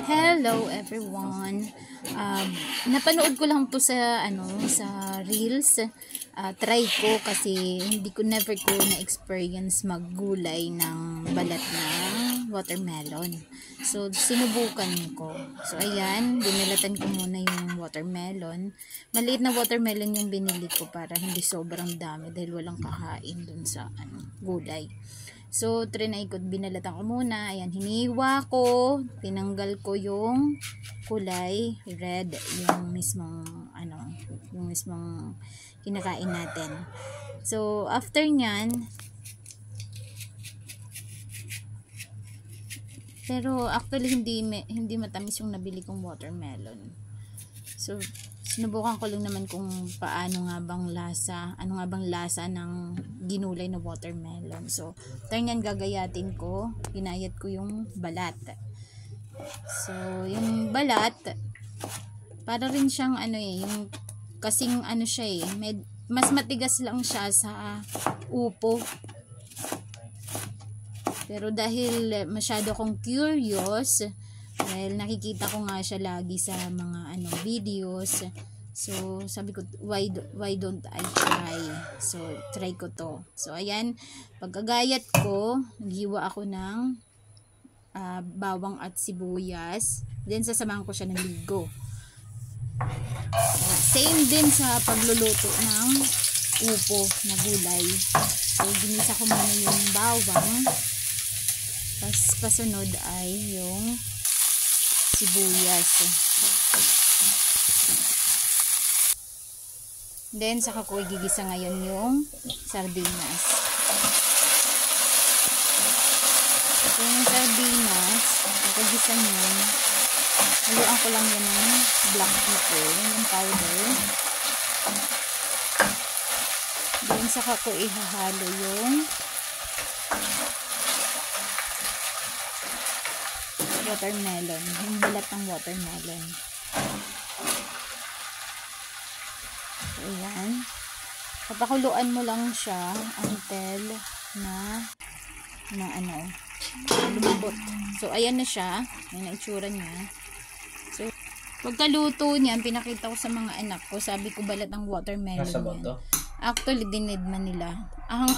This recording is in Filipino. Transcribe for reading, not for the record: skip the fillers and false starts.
Hello everyone. Napanood ko lang po sa sa Reels. Try ko kasi never ko na-experience maggulay ng balat ng watermelon. So sinubukan ko. So ayan, binalatan ko muna yung watermelon. Maliit na watermelon yung binili ko para hindi sobrang dami dahil walang kakain dun sa gulay. So, trinay ko, binalatan ko muna. Ayan, hiniwa ko. Tinanggal ko yung kulay red. Yung mismong kinakain natin. So, after nyan, pero actually, hindi matamis yung nabili kong watermelon. So, sinubukan ko lang naman kung ano nga bang lasa ng ginulay na watermelon. So, yan gagayatin ko, ginayat ko yung balat. So, yung balat, para rin siyang yung kasing siya mas matigas lang siya sa upo. Pero dahil masyado kong curious, dahil nakikita ko nga siya lagi sa mga videos, so sabi ko why don't I try. So try ko to. So ayan, pagkagayat ko, naghiwa ako ng bawang at sibuyas, then sasamahan ko siya ng ligo. Same din sa pagluluto ng upo na gulay. So ginisa ko muna yung bawang, kasunod ay yung sibuyas. Then saka ko igigisa ngayon yung sardinas. So yung sardinas, pagkagisa nyo, haluan ko lang yan ng black pepper, yung powder. Then saka ko ihahalo yung watermelon, yung balat ng watermelon. So, ayan. Papakuluan mo lang siya until na lumambot. So, ayan na siya. Ayan na itsura niya. So, pagkaluto niyan, pinakita ko sa mga anak ko. Sabi ko, balat ng watermelon yan. Actually, dinid man nila. Ang